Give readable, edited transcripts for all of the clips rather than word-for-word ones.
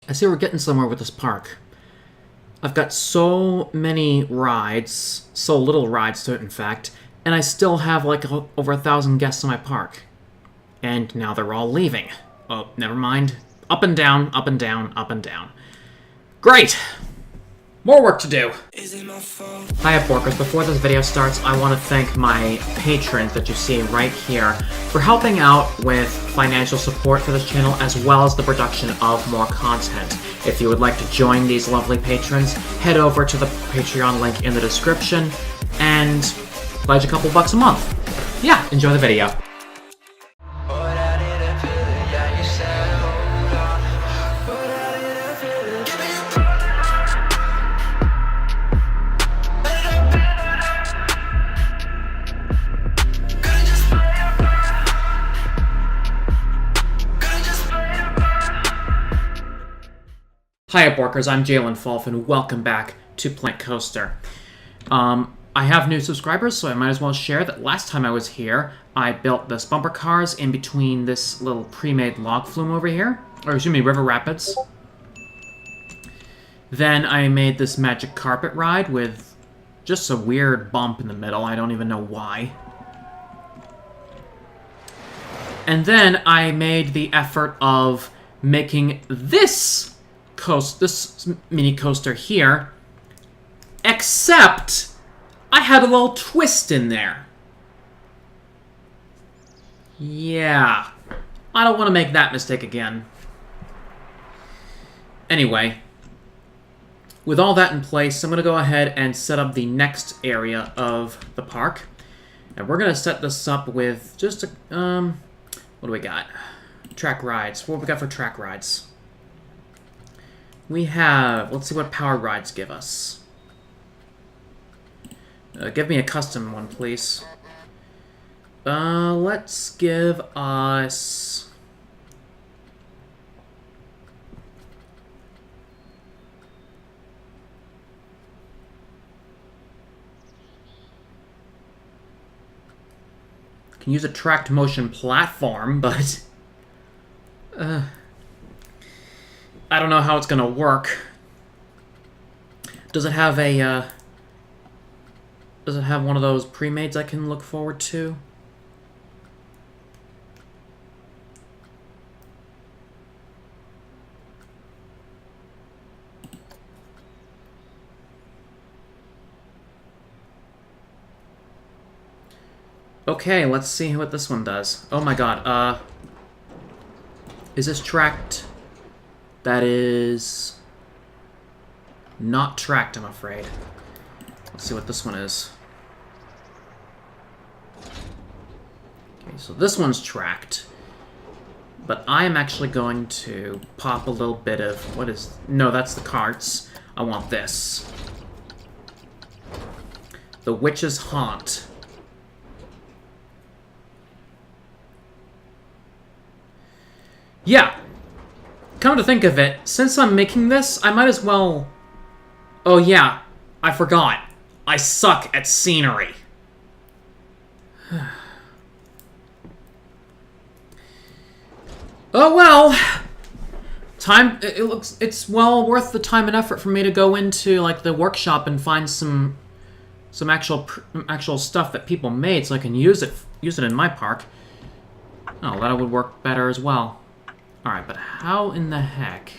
I see we're getting somewhere with this park. I've got so many rides, so little rides to it, in fact, and I still have like over 1,000 guests in my park. And now they're all leaving. Oh, never mind. Up and down, up and down, up and down. Great! More work to do! Hiya, Porkers. Before this video starts, I want to thank my patrons that you see right here for helping out with financial support for this channel, as well as the production of more content. If you would like to join these lovely patrons, head over to the Patreon link in the description and pledge a couple bucks a month. Yeah, enjoy the video. Hiya, Borkers, I'm Jalen Fulf, and welcome back to Plant Coaster. I have new subscribers, so I might as well share that last time I was here, I built this bumper cars in between this little pre-made log flume over here, or excuse me, river rapids. Then I made this magic carpet ride with just a weird bump in the middle, I don't even know why. And then I made the effort of making this mini coaster here, except I had a little twist in there. Yeah, I don't want to make that mistake again. Anyway, with all that in place, I'm going to go ahead and set up the next area of the park. And we're going to set this up with just a, what do we got? Track rides. What we got for track rides? We have, let's see what powered rides give us. Give me a custom one, please. Let's give us... Can use a tracked motion platform, but... I don't know how it's gonna work. Does it have a, does it have one of those pre-mades I can look forward to? Okay, let's see what this one does. Oh my god, is this tracked? That is not tracked, I'm afraid. Let's see what this one is. Okay, so this one's tracked. But I am actually going to pop a little bit of... What is... No, that's the carts. I want this. The Witch's Haunt. Yeah. Come to think of it, since I'm making this, I might as well... Oh yeah, I forgot. I suck at scenery. Oh well. It's well worth the time and effort for me to go into like the workshop and find some actual stuff that people made so I can use it in my park. Oh, that would work better as well. Alright, but how in the heck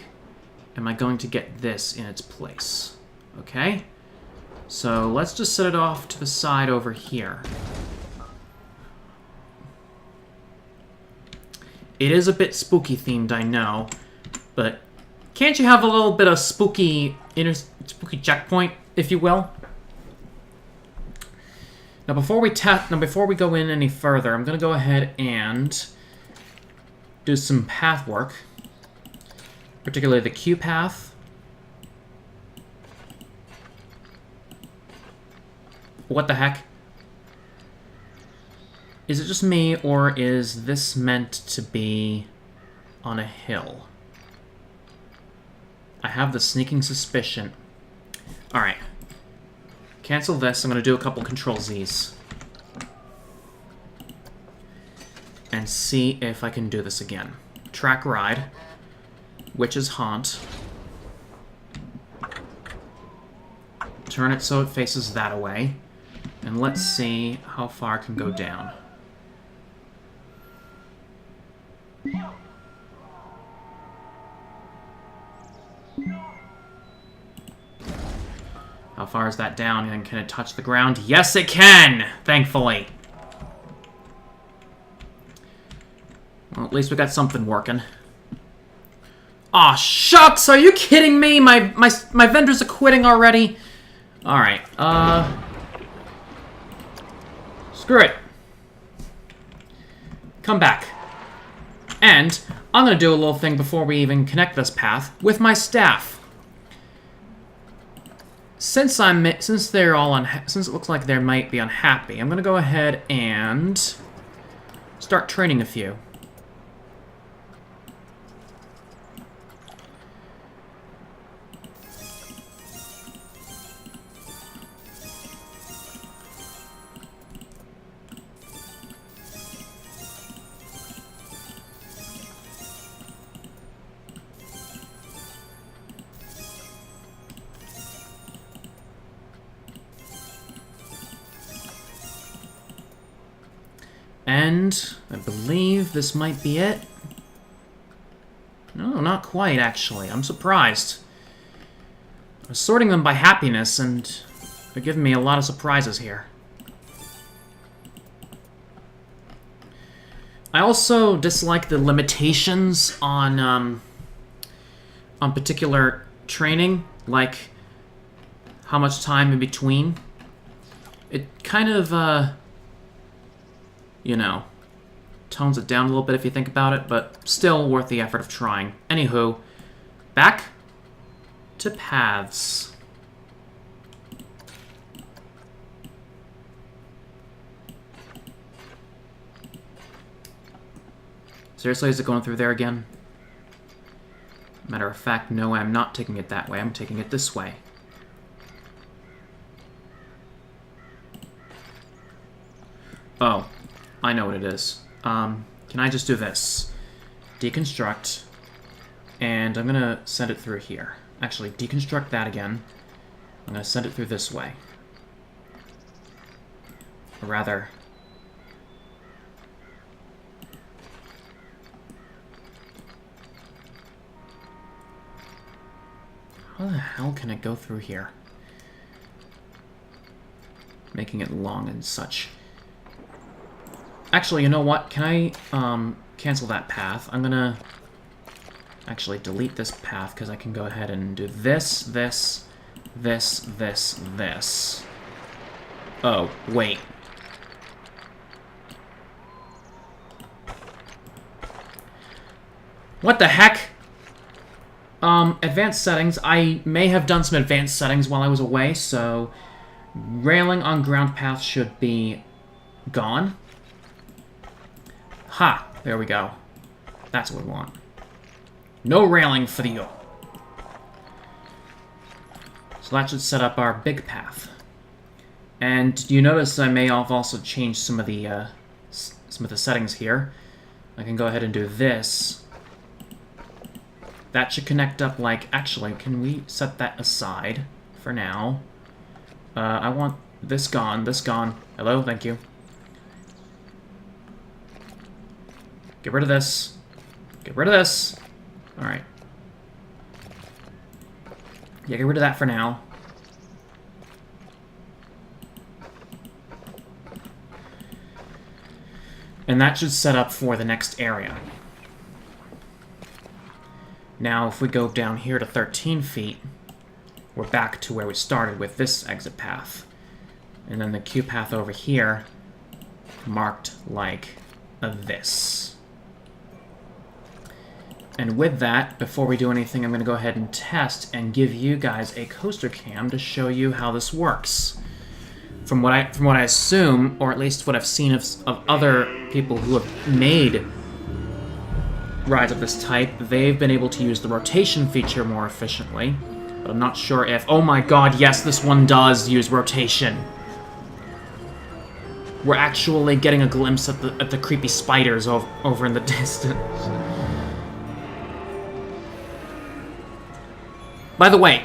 am I going to get this in its place? Okay, so let's just set it off to the side over here. It is a bit spooky themed, I know, but can't you have a little bit of spooky checkpoint, if you will? Now before we go in any further, I'm gonna go ahead and do some path work, particularly the Q path. What the heck? Is it just me, or is this meant to be on a hill? I have the sneaking suspicion. Alright. Cancel this, I'm gonna do a couple Control-Z's. And see if I can do this again. Track ride. Witch's Haunt. turn it so it faces that way. And let's see how far it can go down. How far is that down, and can it touch the ground? Yes, it can! Thankfully. Well, at least we got something working. Aw, shucks! Are you kidding me? My vendors are quitting already? Alright, screw it. Come back. And I'm gonna do a little thing before we even connect this path with my staff. Since they're all since it looks like they might be unhappy, I'm gonna go ahead and start training a few. And I believe this might be it. No, not quite, actually. I'm surprised. I was sorting them by happiness, and they're giving me a lot of surprises here. I also dislike the limitations on particular training, like how much time in between. It kind of, you know, tones it down a little bit if you think about it, but still worth the effort of trying. Anywho, back to paths. Seriously, is it going through there again? Matter of fact, no, I'm not taking it that way. I'm taking it this way. Oh, I know what it is. Can I just do this? Deconstruct, and I'm gonna send it through here. Actually, deconstruct that again. I'm gonna send it through this way. Or rather... how the hell can it go through here? Making it long and such. Actually, you know what? Can I cancel that path? I'm gonna actually delete this path because I can go ahead and do this, this, this, this, this. Oh, wait. What the heck? Advanced settings. I may have done some advanced settings while I was away, so railing on ground path should be gone. Ha! There we go. That's what we want. No railing for you. So that should set up our big path. And you notice I may have also changed some of the settings here. I can go ahead and do this. That should connect up like... Actually, can we set that aside for now? I want this gone, this gone. Hello, thank you. Get rid of this. Get rid of this. Alright. Yeah, get rid of that for now. And that should set up for the next area. Now, if we go down here to 13 feet, we're back to where we started with this exit path. And then the queue path over here, marked like this. And with that, before we do anything, I'm going to go ahead and test and give you guys a coaster cam to show you how this works. From what I assume, or at least what I've seen of other people who have made rides of this type, they've been able to use the rotation feature more efficiently. But I'm not sure if... Oh my god, yes, this one does use rotation. We're actually getting a glimpse at the creepy spiders over in the distance. By the way,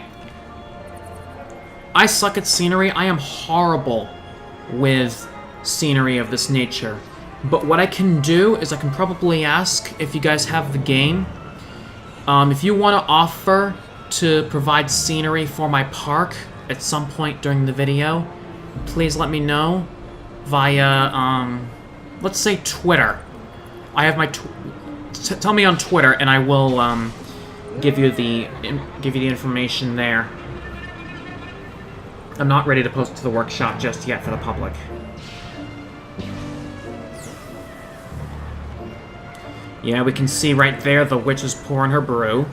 I suck at scenery. I am horrible with scenery of this nature. But what I can do is I can probably ask if you guys have the game. If you want to offer to provide scenery for my park at some point during the video, please let me know via, let's say Twitter. I have my... tell me on Twitter, and I will give you the information there. I'm not ready to post to the workshop just yet for the public. Yeah, we can see right there the witch is pouring her brew.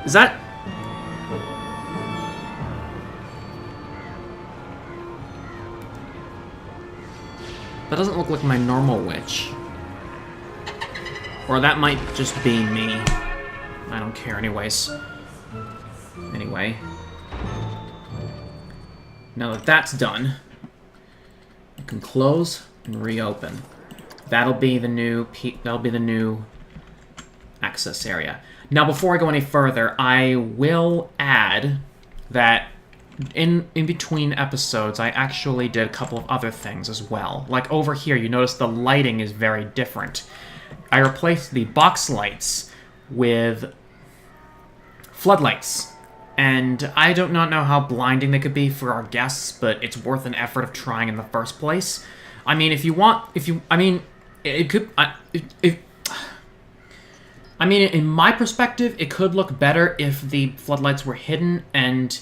Is that... That doesn't look like my normal witch. Or that might just be me. I don't care anyways. Anyway. Now that that's done, I can close and reopen. That'll be the new access area. Now before I go any further, I will add that in between episodes, I actually did a couple of other things as well. Like over here, you notice the lighting is very different. I replaced the box lights with floodlights. And I do not know how blinding they could be for our guests, but it's worth an effort of trying in the first place. I mean, if you want, it could, I mean, in my perspective, it could look better if the floodlights were hidden and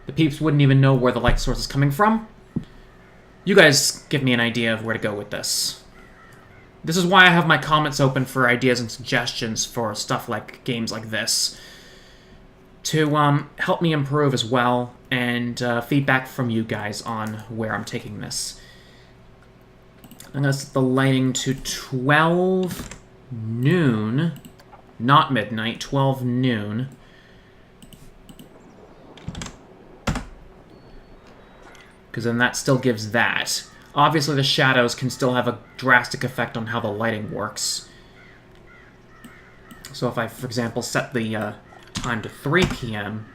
the peeps wouldn't even know where the light source is coming from. You guys give me an idea of where to go with this. This is why I have my comments open for ideas and suggestions for stuff like games like this. To help me improve as well, and feedback from you guys on where I'm taking this. I'm going to set the lighting to 12 noon. Not midnight, 12 noon. Because then that still gives that. Obviously the shadows can still have a drastic effect on how the lighting works. So if I, for example, set the time to 3 p.m.,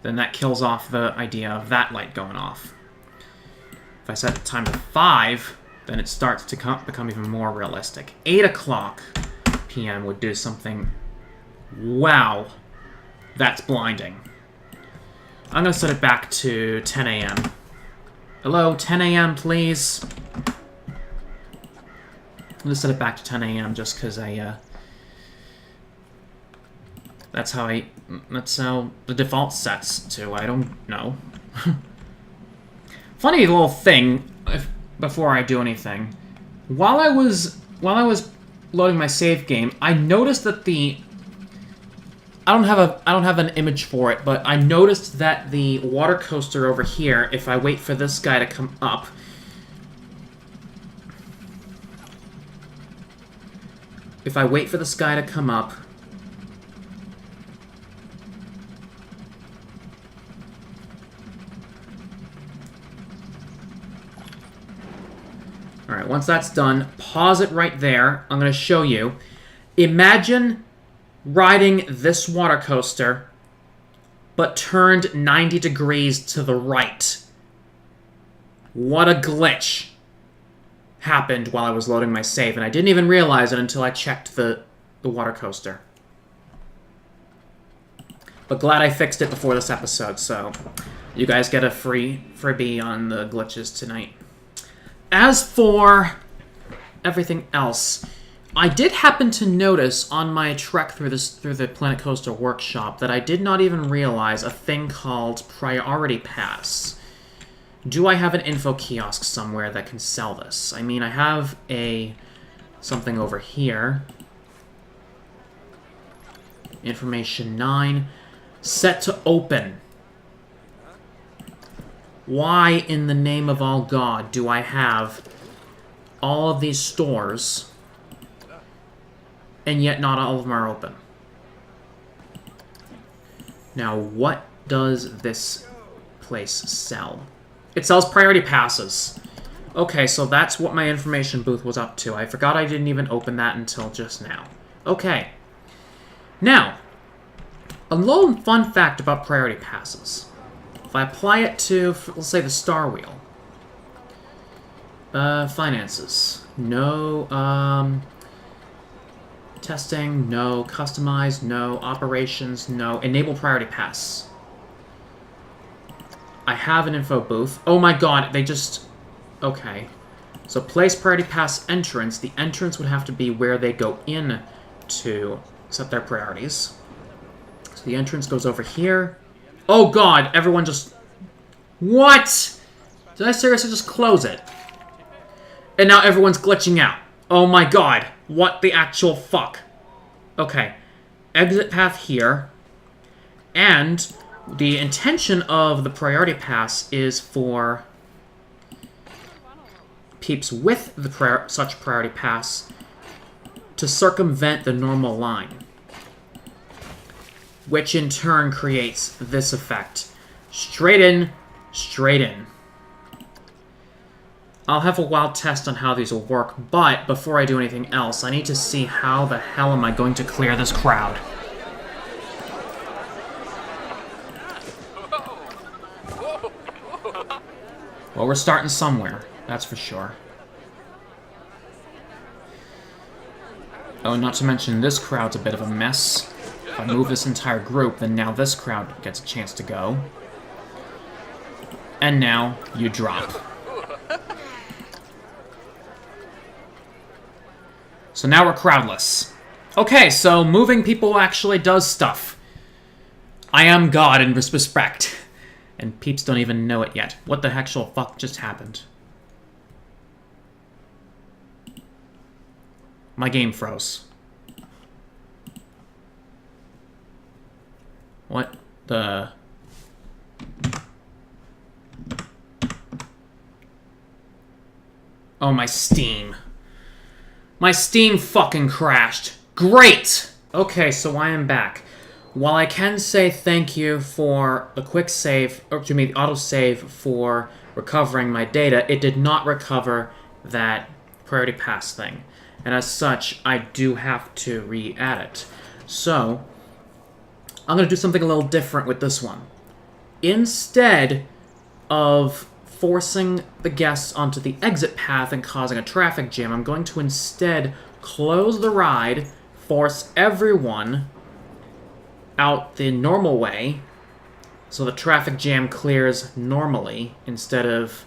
then that kills off the idea of that light going off. If I set the time to 5, then it starts to become even more realistic. 8 o'clock p.m. would do something... Wow. That's blinding. I'm going to set it back to 10 a.m. Hello, 10 a.m., please. I'm going to set it back to 10 a.m. just because that's how the default sets to. I don't know. Funny little thing, before I do anything. While I was loading my save game, I noticed that I don't have an image for it, but I noticed that the water coaster over here, if I wait for this guy to come up, Alright, once that's done, pause it right there. I'm going to show you. Imagine riding this water coaster, but turned 90 degrees to the right. What a glitch happened while I was loading my save, and I didn't even realize it until I checked the water coaster. But glad I fixed it before this episode, so you guys get a freebie on the glitches tonight. As for everything else, I did happen to notice on my trek through the Planet Coaster workshop that I did not even realize a thing called Priority Pass. Do I have an info kiosk somewhere that can sell this? I mean, I have something over here. Information 9. Set to open. Why in the name of all God do I have all of these stores and yet not all of them are open? Now, what does this place sell? It sells priority passes. Okay, so that's what my information booth was up to. I forgot I didn't even open that until just now. Okay. Now, A little fun fact about priority passes. If I apply it to, let's say, the star wheel. Finances. No, testing, no. Customize, no. Operations, no. Enable priority pass. I have an info booth. Oh my god, they just... Okay. So place priority pass entrance. The entrance would have to be where they go in to set their priorities. So the entrance goes over here. Oh god, everyone just... What? Did I seriously just close it? And now everyone's glitching out. Oh my god. What the actual fuck? Okay. Exit path here. And the intention of the priority pass is for peeps with the such priority pass to circumvent the normal line, which in turn creates this effect. Straight in, straight in. I'll have a wild test on how these will work, but before I do anything else, I need to see how the hell am I going to clear this crowd. Well, we're starting somewhere, that's for sure. Oh, and not to mention this crowd's a bit of a mess. If I move this entire group, then now this crowd gets a chance to go. And now you drop. So now we're crowdless. Okay, so moving people actually does stuff. I am God in this respect. And peeps don't even know it yet. What the actual fuck just happened? My game froze. What the... Oh, my Steam. My Steam fucking crashed. Great! Okay, so I am back. While I can say thank you for the quick save, or to me, the autosave for recovering my data, it did not recover that priority pass thing. And as such, I do have to re-add it. So, I'm going to do something a little different with this one. Instead of forcing the guests onto the exit path and causing a traffic jam, I'm going to instead close the ride, force everyone out the normal way, so the traffic jam clears normally, instead of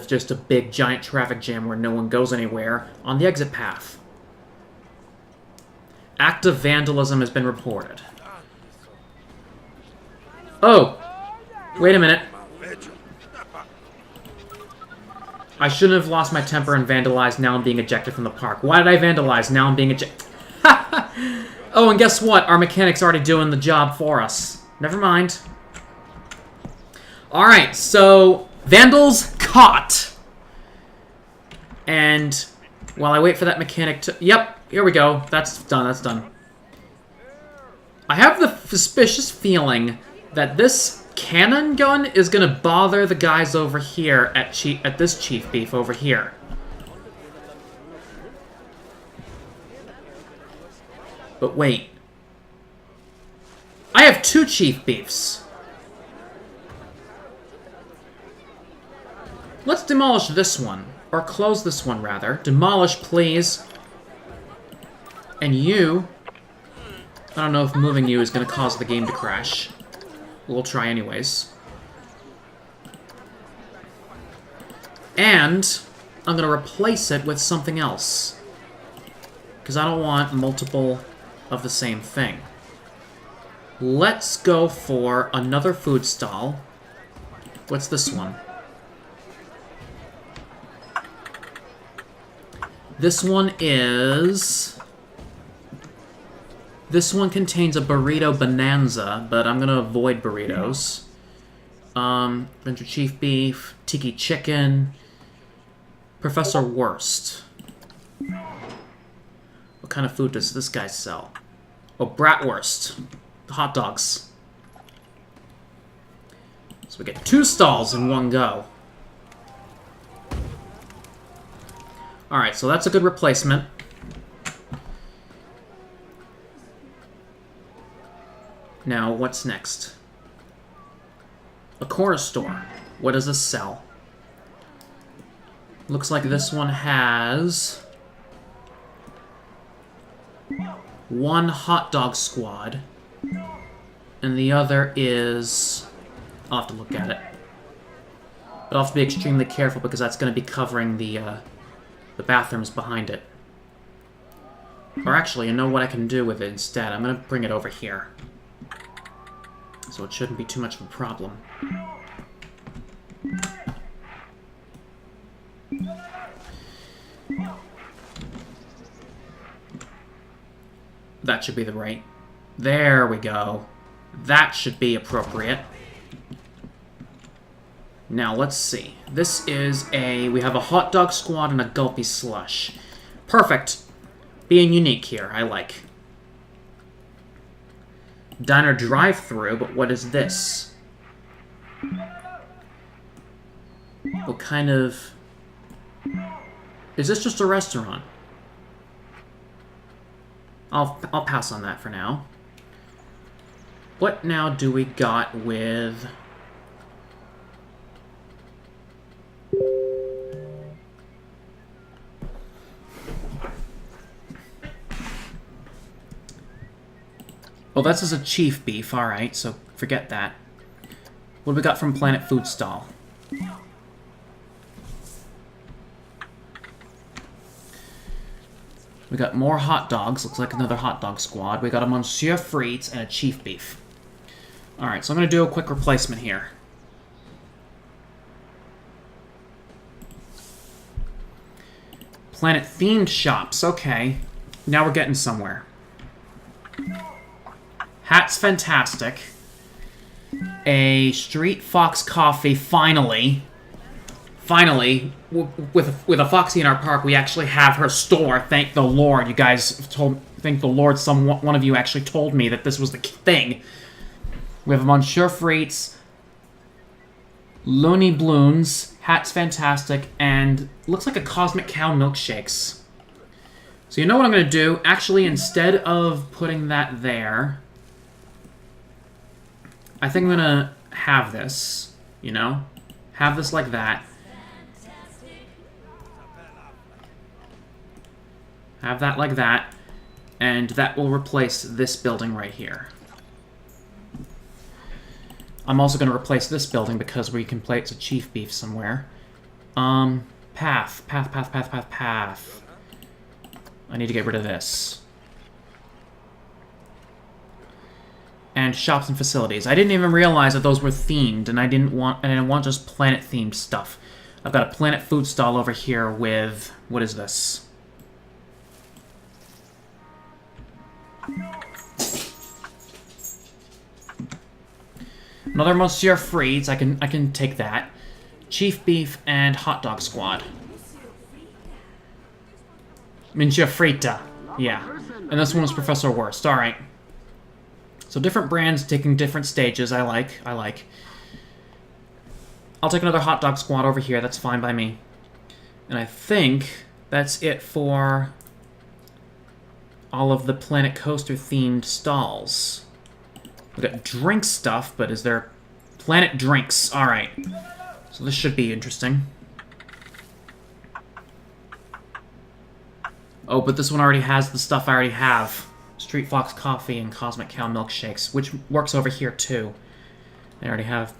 just a big giant traffic jam where no one goes anywhere on the exit path. Active vandalism has been reported. Oh! Wait a minute. I shouldn't have lost my temper and vandalized. Now I'm being ejected from the park. Why did I vandalize? Now I'm being ejected. Oh, and guess what? Our mechanic's already doing the job for us. Never mind. Alright, so... Vandals caught! And while I wait for that mechanic to... Yep, here we go. That's done, that's done. I have the suspicious feeling that this cannon gun is gonna bother the guys over here at this Chief Beef over here. But wait. I have 2 Chief Beefs. Let's demolish this one. Or close this one, rather. Demolish, please. And you... I don't know if moving you is going to cause the game to crash. We'll try anyways. And I'm going to replace it with something else. Because I don't want multiple of the same thing. Let's go for another food stall. What's this one? This one is... This one contains a burrito bonanza, but I'm gonna avoid burritos. Venture Chief Beef, Tiki Chicken, Professor Wurst. What kind of food does this guy sell? Oh, Bratwurst. Hot dogs. So we get 2 stalls in one go. Alright, so that's a good replacement. Now, what's next? A corner store. What does this sell? Looks like this one has... 1 hot dog squad. And the other is... I'll have to look at it. But I'll have to be extremely careful because that's going to be covering the bathrooms behind it. Or actually, you know what I can do with it instead? I'm going to bring it over here. So it shouldn't be too much of a problem. That should be the right... There we go. That should be appropriate. Now, let's see. This is a... We have a hot dog squad and a gulpy slush. Perfect. Being unique here, I like. Diner drive-thru, but what is this? What kind of... Is this just a restaurant? I'll pass on that for now. What now do we got with... Oh, that's just a chief beef, alright, so forget that. What do we got from Planet Food Stall? We got more hot dogs, looks like another hot dog squad. We got a Monsieur Frites and a chief beef. Alright, so I'm going to do a quick replacement here. Planet-themed shops, okay. Now we're getting somewhere. Hat's fantastic. A Street Fox coffee, finally. Finally, with a Foxy in our park, we actually have her store. Thank the Lord. You guys thank the Lord, one of you actually told me that this was the thing. We have a Monsieur Frites, Looney Bloons, Hat's fantastic, and looks like a Cosmic Cow milkshakes. So you know what I'm going to do? Actually, instead of putting that there... I think I'm gonna have this, you know? Have this like that. Have that like that. And that will replace this building right here. I'm also gonna replace this building because we can place a chief beef somewhere. Path. I need to get rid of this. And shops and facilities. I didn't even realize that those were themed, and I didn't want just planet-themed stuff. I've got a Planet Food Stall over here with... What is this? Another Monsieur Frites. I can take that. Chief Beef and Hot Dog Squad. Monsieur Frita. Yeah. And this one was Professor Worst. Alright. So different brands taking different stages. I like. I'll take another hot dog squad over here. That's fine by me. And I think that's it for all of the Planet Coaster themed stalls. We got drink stuff, but is there Planet Drinks? Alright. So this should be interesting. Oh, but this one already has the stuff I already have. Street Fox Coffee and Cosmic Cow Milkshakes, which works over here too. I already have...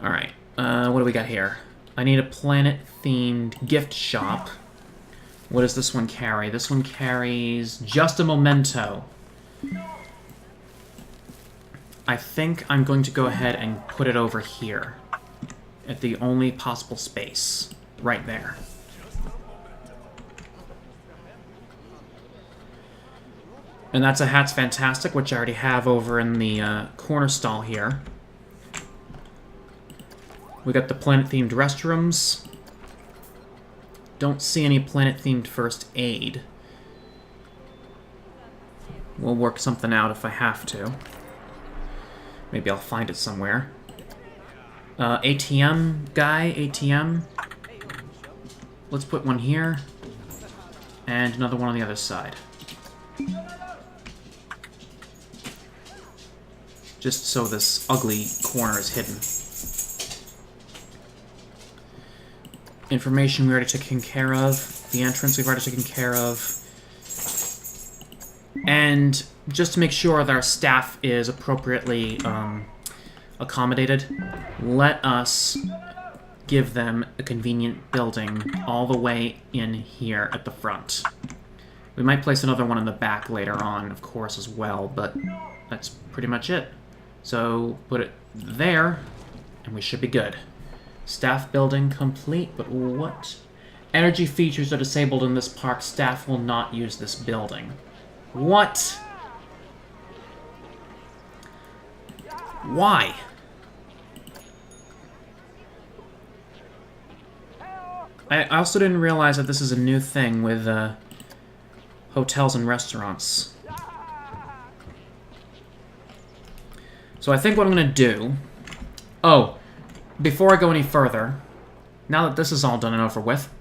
Alright, what do we got here? I need a planet-themed gift shop. What does this one carry? This one carries just a memento. I think I'm going to go ahead and put it over here. At the only possible space. Right there. And that's a Hat's Fantastic, which I already have over in the corner stall here. We got the planet-themed restrooms. Don't see any planet-themed first aid. We'll work something out if I have to. Maybe I'll find it somewhere. ATM guy, ATM. Let's put one here. And another one on the other side. just so this ugly corner is hidden. Information we already taken care of. The entrance we've already taken care of. And just to make sure that our staff is appropriately accommodated, let us give them a convenient building all the way in here at the front. We might place another one in the back later on, of course, as well, but that's pretty much it. So put it there, and we should be good. Staff building complete, but what? Energy features are disabled in this park. Staff will not use this building. What? Why? I also didn't realize that this is a new thing with hotels and restaurants. So I think what I'm going to do... Oh, before I go any further, now that this is all done and over with,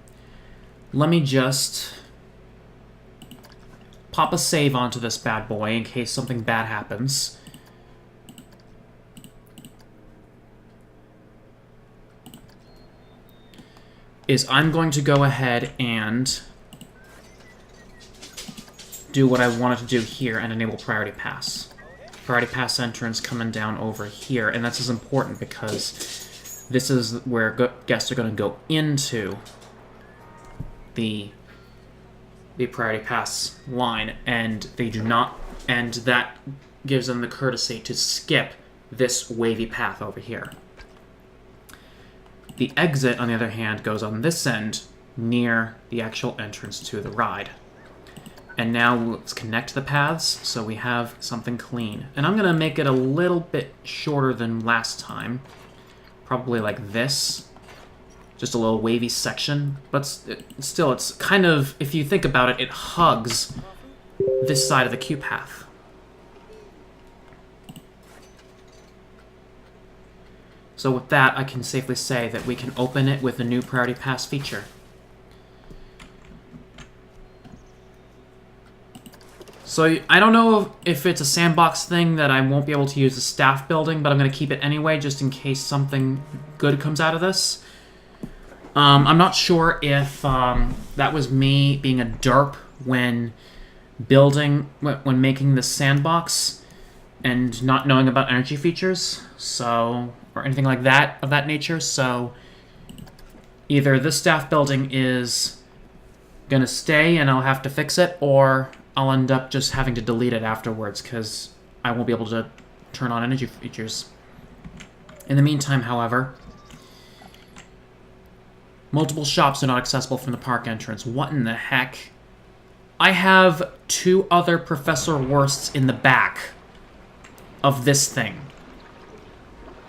let me just pop a save onto this bad boy in case something bad happens. I'm going to go ahead and do what I wanted to do here and enable priority pass. Priority pass entrance coming down over here, and that's as important because this is where guests are going to go into the priority pass line, and they do not, and that gives them the courtesy to skip this wavy path over here. The exit, on the other hand, goes on this end, near the actual entrance to the ride. And now let's connect the paths so we have something clean. And I'm going to make it a little bit shorter than last time. Probably like this. Just a little wavy section. But still, it's kind of, if you think about it, it hugs this side of the queue path. So with that, I can safely say that we can open it with the new Priority Pass feature. So I don't know if it's a sandbox thing that I won't be able to use the staff building, but I'm going to keep it anyway just in case something good comes out of this. I'm not sure if that was me being a derp when making the sandbox and not knowing about energy features, so, or anything like that, of that nature, so either this staff building is gonna stay and I'll have to fix it, or I'll end up just having to delete it afterwards, because I won't be able to turn on energy features. In the meantime, however, multiple shops are not accessible from the park entrance. What in the heck? I have 2 other Professor Worsts in the back of this thing.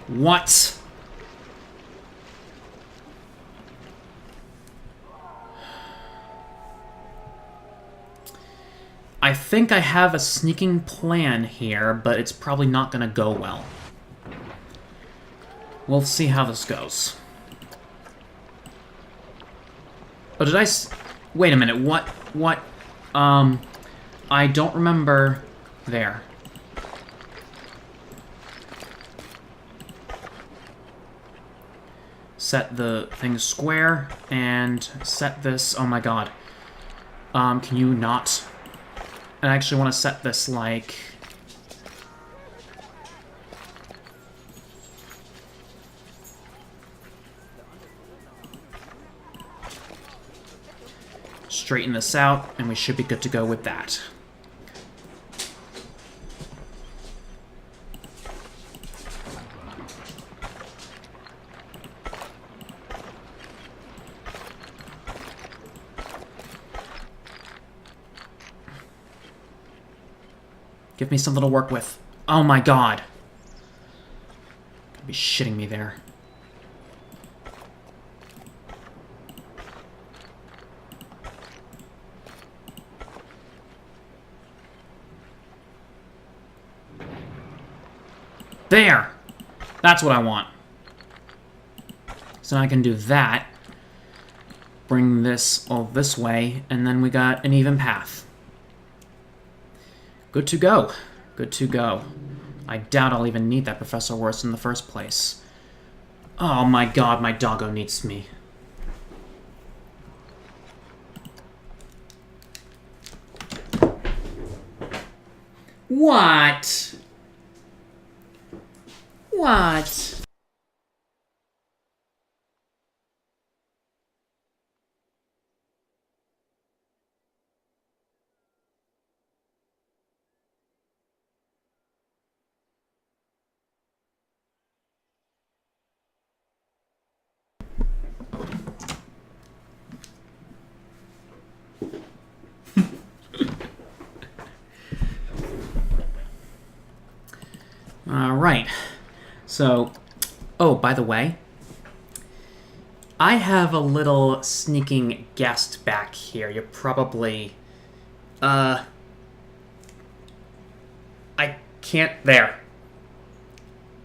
What? I think I have a sneaking plan here, but it's probably not going to go well. We'll see how this goes. Oh, did I wait a minute, what? I don't remember there. Set the thing square, and set this, oh my god. Can you not? I actually want to set this like... straighten this out, and we should be good to go with that. Give me something to work with. Oh my god. Could be shitting me there. There! That's what I want. So now I can do that. Bring this all this way, and then we got an even path. Good to go. Good to go. I doubt I'll even need that Professor Worst in the first place. Oh my god, my doggo needs me. What? What? Alright. So, oh, by the way, I have a little sneaking guest back here. You're probably... I can't... There.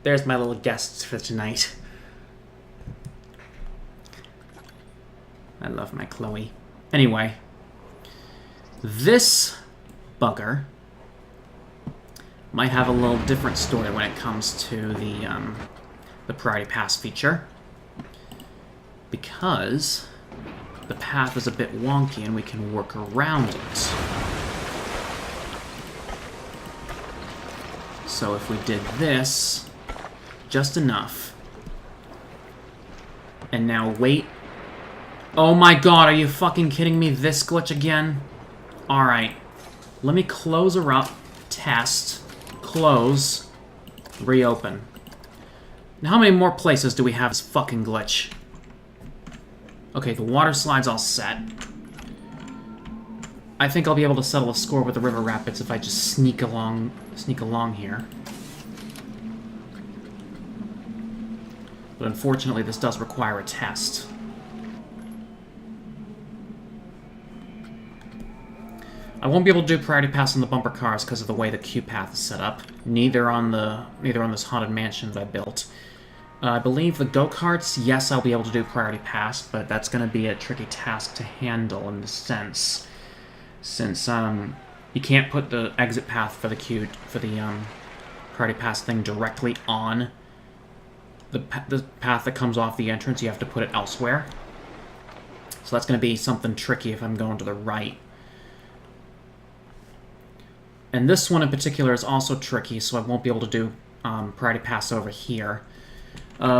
There's my little guest for tonight. I love my Chloe. Anyway. This bugger might have a little different story when it comes to the Priority Pass feature. Because the path is a bit wonky and we can work around it. So if we did this, just enough, and now wait. Oh my god, are you fucking kidding me? This glitch again? Alright. Let me close her up, test, close, reopen. Now how many more places do we have this fucking glitch? Okay, the water slide's all set. I think I'll be able to settle a score with the river rapids if I just sneak along here. But unfortunately, this does require a test. I won't be able to do priority pass on the bumper cars because of the way the queue path is set up. Neither on this haunted mansion that I built. I believe the go-karts, yes, I'll be able to do priority pass, but that's going to be a tricky task to handle in the sense, since you can't put the exit path for the priority pass thing directly on the path that comes off the entrance. You have to put it elsewhere. So that's going to be something tricky if I'm going to the right. And this one in particular is also tricky, so I won't be able to do priority pass over here,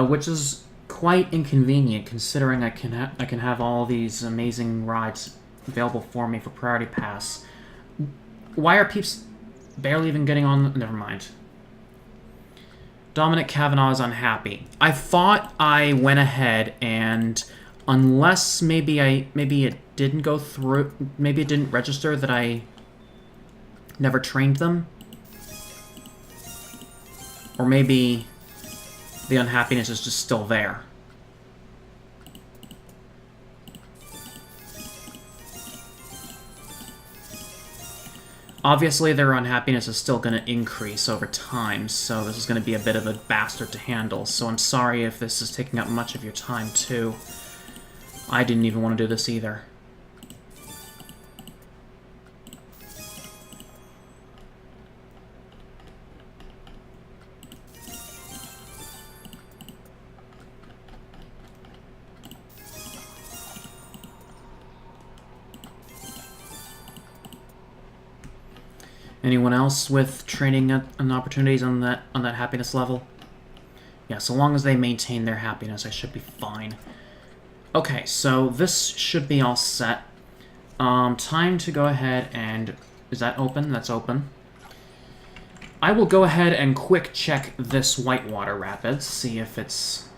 which is quite inconvenient considering I can have all these amazing rides available for me for priority pass. Why are peeps barely even getting on? Never mind. Dominic Kavanaugh is unhappy. I thought I went ahead and, unless maybe it didn't go through, maybe it didn't register that I never trained them, or maybe the unhappiness is just still there. Obviously, their unhappiness is still going to increase over time, so this is going to be a bit of a bastard to handle, so I'm sorry if this is taking up much of your time, too. I didn't even want to do this either. Anyone else with training and opportunities on that happiness level? Yeah, so long as they maintain their happiness, I should be fine. Okay, so this should be all set. Time to go ahead and... Is that open? That's open. I will go ahead and quick check this Whitewater Rapids, see if it's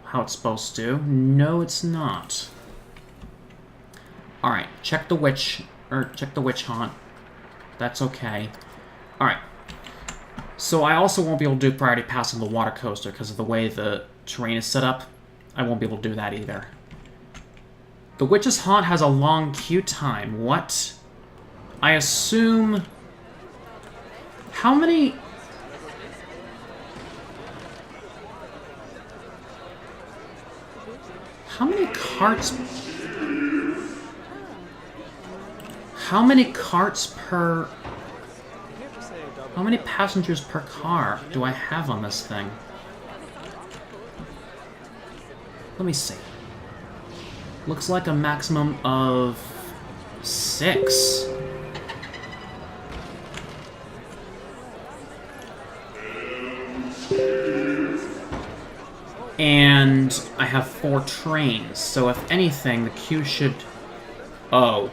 how it's supposed to. No, it's not. Alright, check the witch haunt. That's okay. Alright. So I also won't be able to do priority pass on the water coaster because of the way the terrain is set up. I won't be able to do that either. The Witch's Haunt has a long queue time. What? I assume... How many... How many carts... How many carts per... How many passengers per car do I have on this thing? Let me see. Looks like a maximum of 6. And I have 4 trains, so if anything, the queue should... Oh.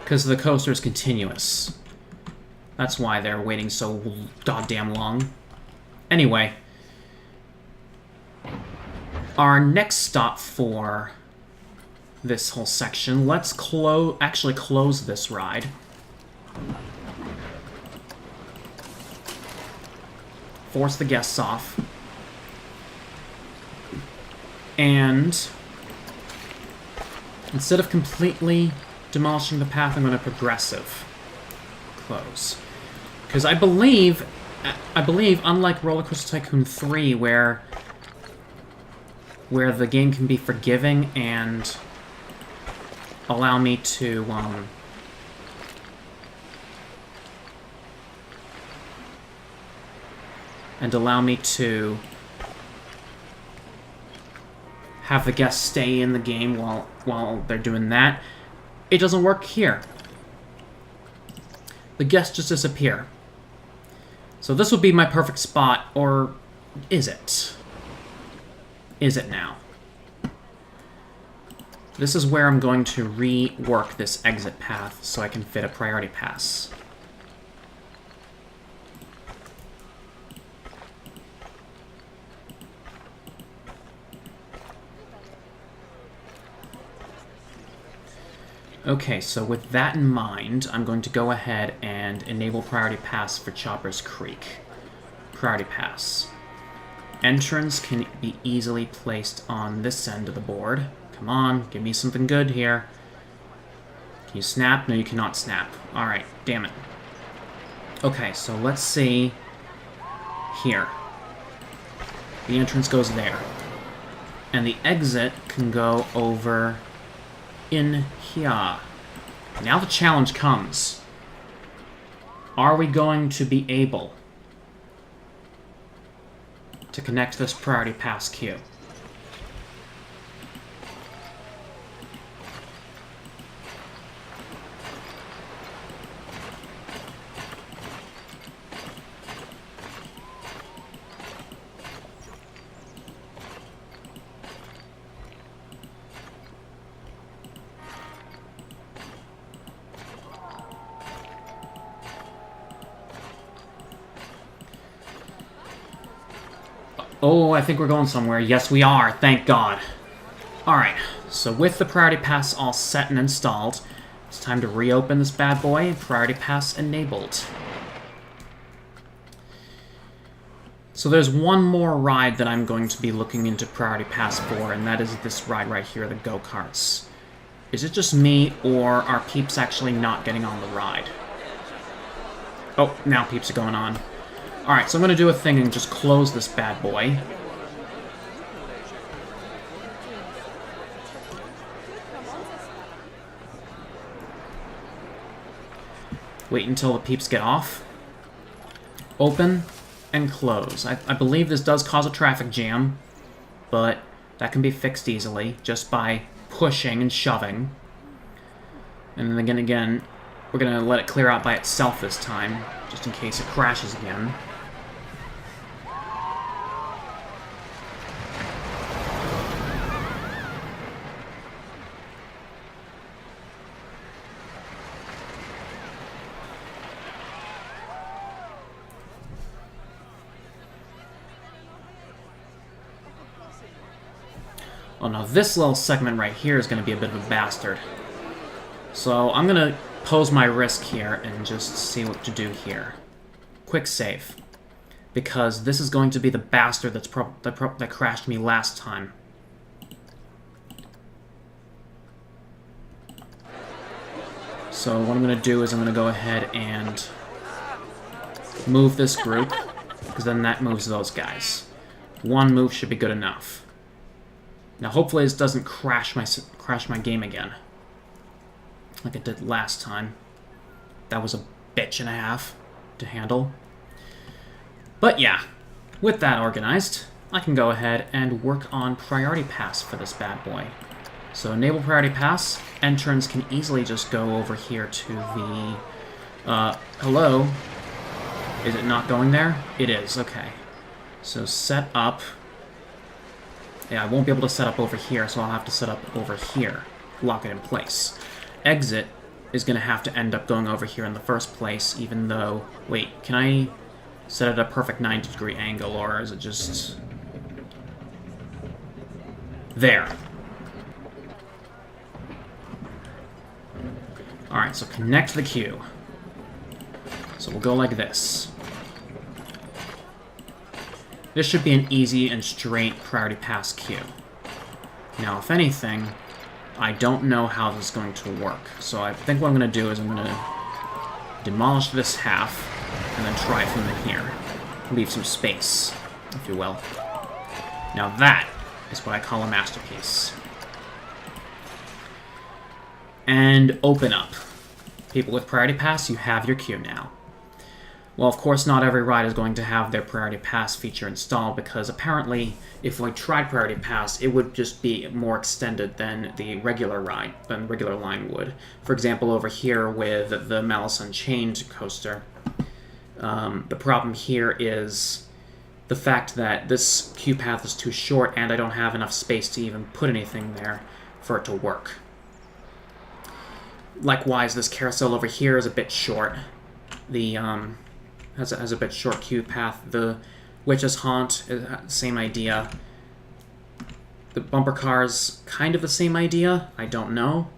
Because the coaster is continuous. That's why they're waiting so goddamn long. Anyway. Our next stop for this whole section, let's actually close this ride. Force the guests off. And instead of completely demolishing the path, I'm going to progressive close. Because I believe, unlike Roller Coaster Tycoon 3, where the game can be forgiving and allow me to, have the guests stay in the game while they're doing that. It doesn't work here. The guests just disappear. So this would be my perfect spot, or is it? Is it now? This is where I'm going to rework this exit path so I can fit a priority pass. Okay, so with that in mind, I'm going to go ahead and enable Priority Pass for Chopper's Creek. Priority Pass. Entrance can be easily placed on this end of the board. Come on, give me something good here. Can you snap? No, you cannot snap. Alright, damn it. Okay, so let's see here. The entrance goes there. And the exit can go over in here. Now the challenge comes. Are we going to be able to connect this priority pass queue? Oh, I think we're going somewhere. Yes, we are. Thank God. Alright, so with the Priority Pass all set and installed, it's time to reopen this bad boy. Priority Pass enabled. So there's one more ride that I'm going to be looking into Priority Pass for, and that is this ride right here, the go-karts. Is it just me, or are peeps actually not getting on the ride? Oh, now peeps are going on. Alright, so I'm going to do a thing and just close this bad boy. Wait until the peeps get off. Open and close. I believe this does cause a traffic jam, but that can be fixed easily just by pushing and shoving. And then again, we're going to let it clear out by itself this time, just in case it crashes again. Oh no, this little segment right here is going to be a bit of a bastard. So I'm going to pose my risk here and just see what to do here. Quick save. Because this is going to be the bastard that crashed me last time. So what I'm going to do is I'm going to go ahead and move this group, because then that moves those guys. One move should be good enough. Now, hopefully this doesn't crash my game again, like it did last time. That was a bitch and a half. to handle. But yeah, with that organized, I can go ahead and work on priority pass for this bad boy. So enable priority pass. Entrance can easily just go over here to the... hello? Is it not going there? It is, okay. So set up... Yeah, I won't be able to set up over here, so I'll have to set up over here. Lock it in place. Exit is going to have to end up going over here in the first place, even though... Wait, can I set it at a perfect 90-degree angle, or is it just... There. Alright, so connect the queue. So we'll go like this. This should be an easy and straight priority pass queue. Now, if anything, I don't know how this is going to work. So I think what I'm going to do is I'm going to demolish this half and then try from in here. Leave some space, if you will. Now that is what I call a masterpiece. And open up. People with priority pass, you have your queue now. Well, of course, not every ride is going to have their priority pass feature installed, because apparently, if we tried priority pass, it would just be more extended than the regular ride, than regular line would. For example, over here with the Malice Unchained coaster, the problem here is the fact that this queue path is too short, and I don't have enough space to even put anything there for it to work. Likewise, this carousel over here is a bit short. The has a bit short queue path. The Witch's Haunt, same idea. The bumper cars, kind of the same idea. I don't know.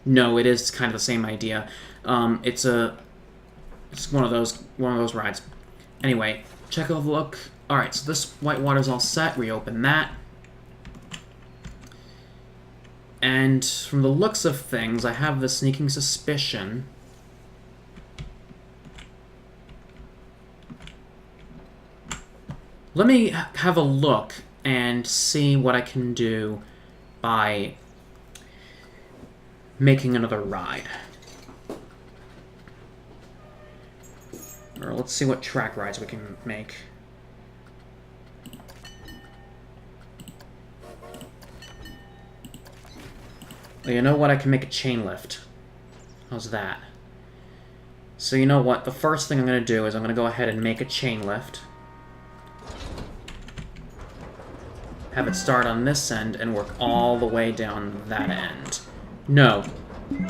No, it is kind of the same idea. It's one of those rides. Anyway, check out the look. All right, so this whitewater's all set. Reopen that. And from the looks of things, I have the sneaking suspicion let me have a look and see what I can do by making another ride. Or let's see what track rides we can make. Well, you know what? I can make a chain lift. How's that? So you know what? The first thing I'm going to do is I'm going to go ahead and make a chain lift. Have it start on this end and work all the way down that end. No.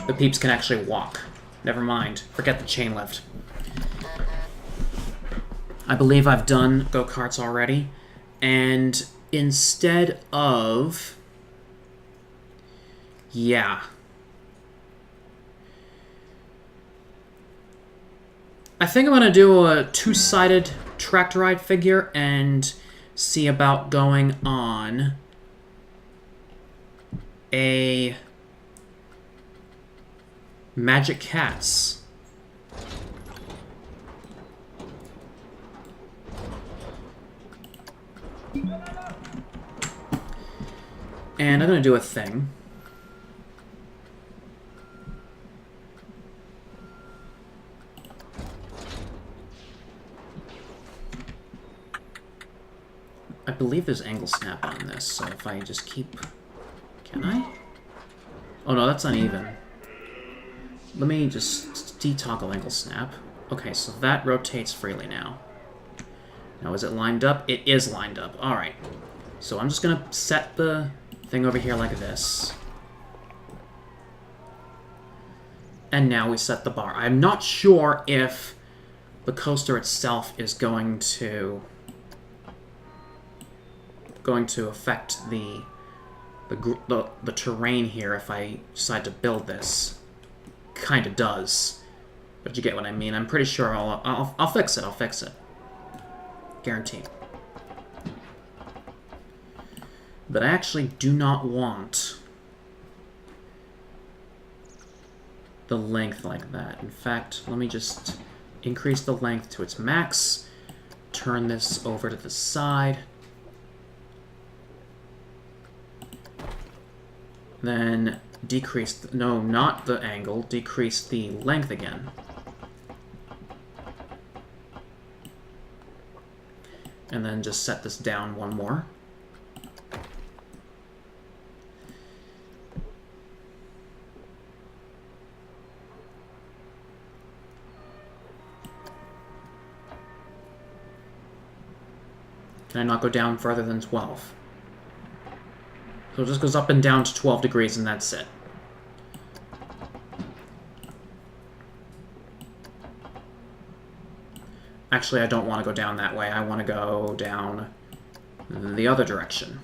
The peeps can actually walk. Never mind. Forget the chain lift. I believe I've done go-karts already. And instead of... Yeah. I think I'm going to do a two-sided tracked ride figure and see about going on a Magic Cats. And I'm going to do a thing. I believe there's angle snap on this, so if I just keep... Can I? Oh no, that's uneven. Let me just de-toggle angle snap. Okay, so that rotates freely now. Now, is it lined up? It is lined up. Alright. So I'm just gonna set the thing over here like this. And now we set the bar. I'm not sure if the coaster itself is going to affect the terrain here if I decide to build this. Kind of does, but you get what I mean. I'm pretty sure I'll fix it. I'll fix it, guaranteed. But I actually do not want the length like that. In fact, let me just increase the length to its max. Turn this over to the side. Then decrease, no, not the angle, decrease the length again. And then just set this down one more. Can I not go down further than 12? So it just goes up and down to 12 degrees and that's it. Actually, I don't want to go down that way. I want to go down the other direction.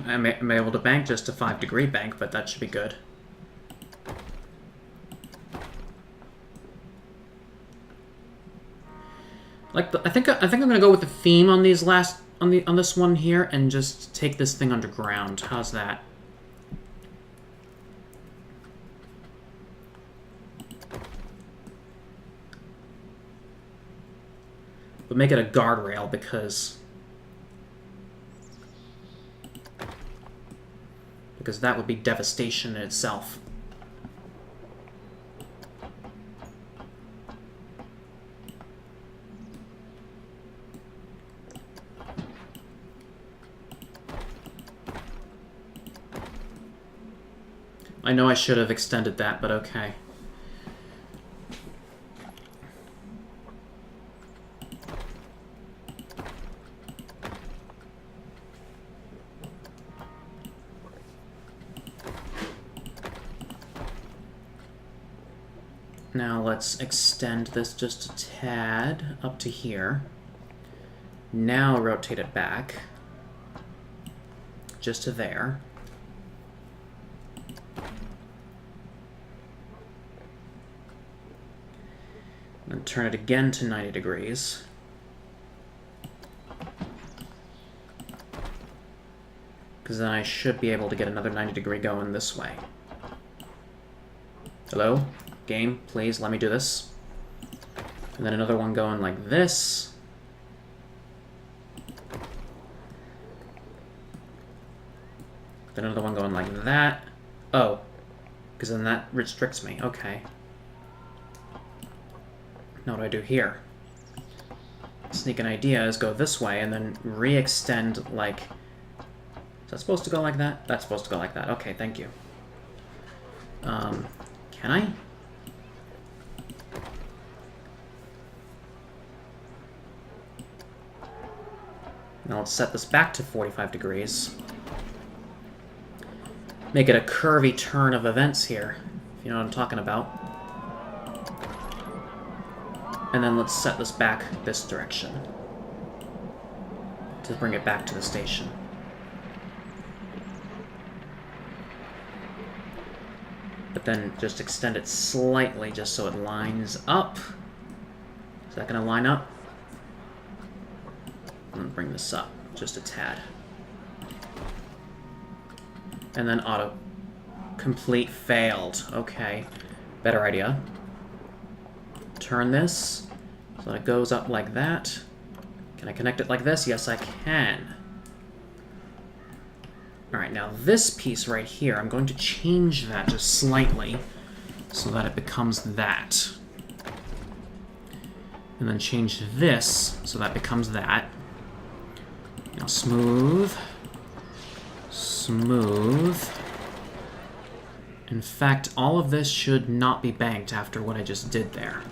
Am I able to bank just a 5-degree bank, but that should be good. I think I'm gonna go with the theme on these on this one here and just take this thing underground. How's that? But make it a guardrail because that would be devastation in itself. I know I should have extended that, but okay. Now let's extend this just a tad up to here. Now rotate it back just to there. And turn it again to 90 degrees. Because then I should be able to get another 90-degree going this way. Hello? Game, please let me do this. And then another one going like this. Then another one going like that. Oh, because then that restricts me. Okay. Now what do I do here? Sneaking idea is go this way and then re-extend like... Is that supposed to go like that? That's supposed to go like that. Okay, thank you. Can I? Now let's set this back to 45 degrees. Make it a curvy turn of events here, if you know what I'm talking about. And then let's set this back this direction to bring it back to the station. But then just extend it slightly just so it lines up. Is that going to line up? I'm going to bring this up just a tad. And then auto complete failed. Okay, better idea. Turn this so that it goes up like that. Can I connect it like this? Yes, I can. Alright, now this piece right here, I'm going to change that just slightly so that it becomes that. And then change this so that becomes that. Now smooth. Smooth. In fact, all of this should not be banked after what I just did there.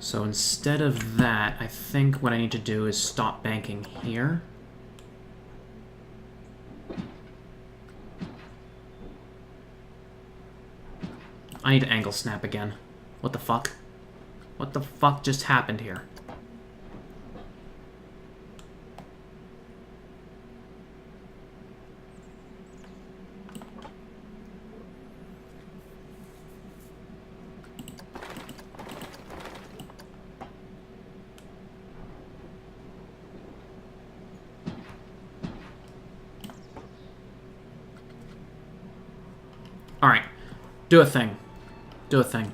So instead of that, I think what I need to do is stop banking here. I need to angle snap again. What the fuck? What the fuck just happened here? Alright. Do a thing. Do a thing.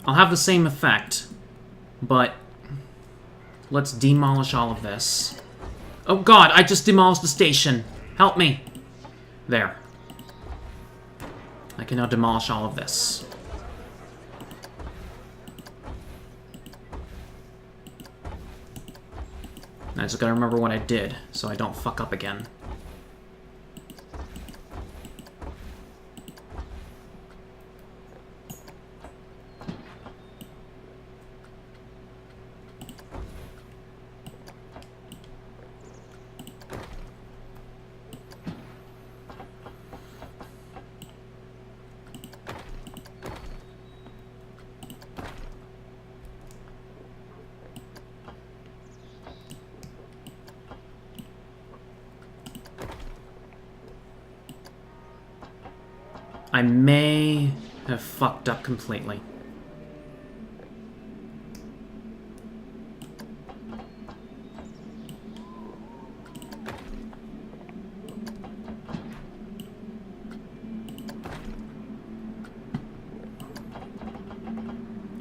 I'll have the same effect, but let's demolish all of this. Oh god, I just demolished the station. Help me. There. I can now demolish all of this. I just gotta remember what I did, so I don't fuck up again. I may have fucked up completely.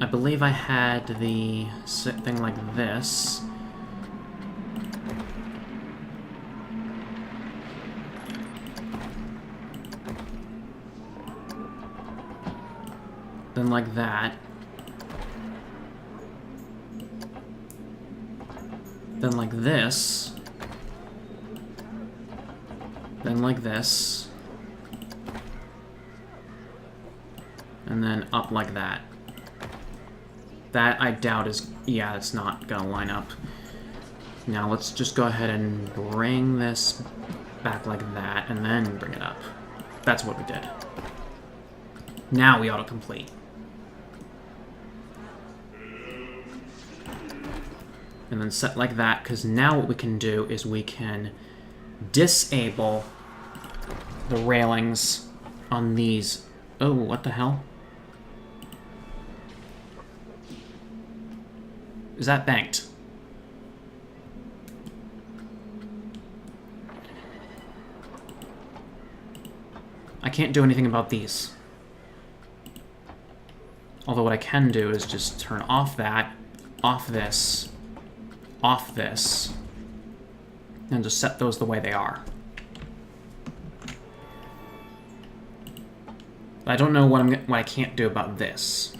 I believe I had the thing like this. Then like that. Then like this. Then like this. And then up like that. That, I doubt is... yeah, it's not gonna line up. Now let's just go ahead and bring this back like that, and then bring it up. That's what we did. Now we autocomplete. And then set like that, because now what we can do is we can disable the railings on these. Oh, what the hell? Is that banked? I can't do anything about these. Although what I can do is just turn off that, off this, and just set those the way they are. I don't know what I can't do about this.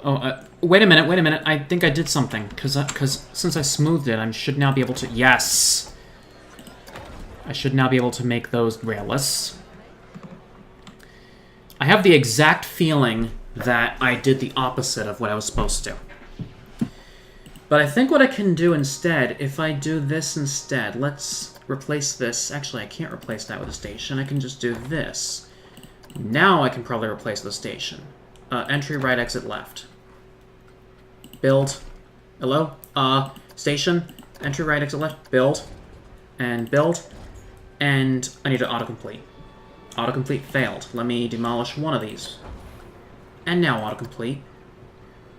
Oh, wait a minute. I think I did something, because since I smoothed it, I should now be able to... yes! I should now be able to make those railless. I have the exact feeling that I did the opposite of what I was supposed to. But I think what I can do instead, if I do this instead, let's replace this. Actually, I can't replace that with a station. I can just do this. Now I can probably replace the station. Entry right, exit left. Build. Hello? Station. Entry right, exit left. Build. And build. And I need to autocomplete. Autocomplete failed. Let me demolish one of these. And now autocomplete.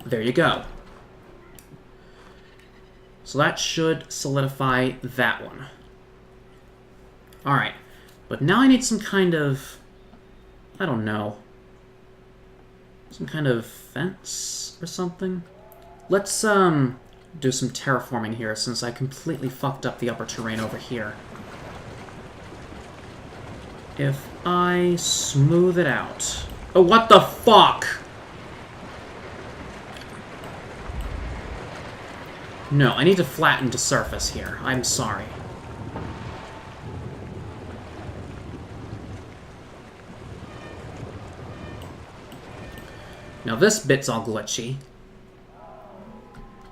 There you go. So that should solidify that one. Alright. But now I need some kind of... I don't know. Some kind of fence or something? Let's, do some terraforming here, since I completely fucked up the upper terrain over here. If I smooth it out... oh, what the fuck?! No, I need to flatten the surface here. I'm sorry. Now this bit's all glitchy.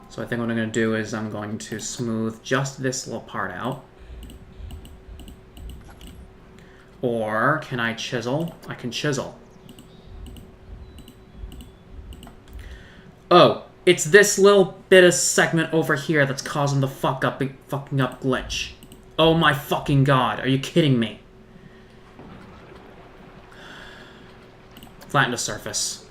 So I think what I'm going to do is I'm going to smooth just this little part out. Or can I chisel? I can chisel. Oh, it's this little bit of segment over here that's causing the fucking up glitch. Oh my fucking god, are you kidding me? Flatten the surface.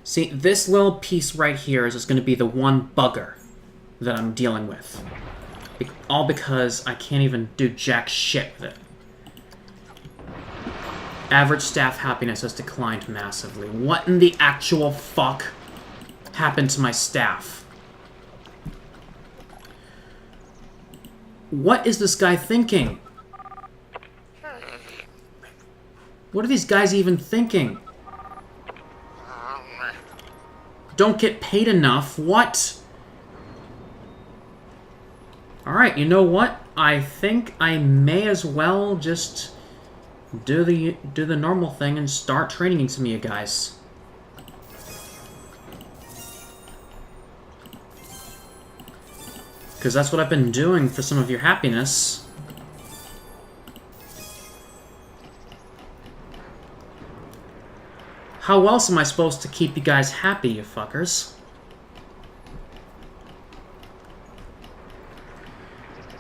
See, this little piece right here is just going to be the one bugger that I'm dealing with. All because I can't even do jack shit with it. Average staff happiness has declined massively. What in the actual fuck happened to my staff? What is this guy thinking? What are these guys even thinking? Don't get paid enough? What? Alright, you know what? I think I may as well just do the normal thing and start training some of you guys. Because that's what I've been doing for some of your happiness. How else am I supposed to keep you guys happy, you fuckers?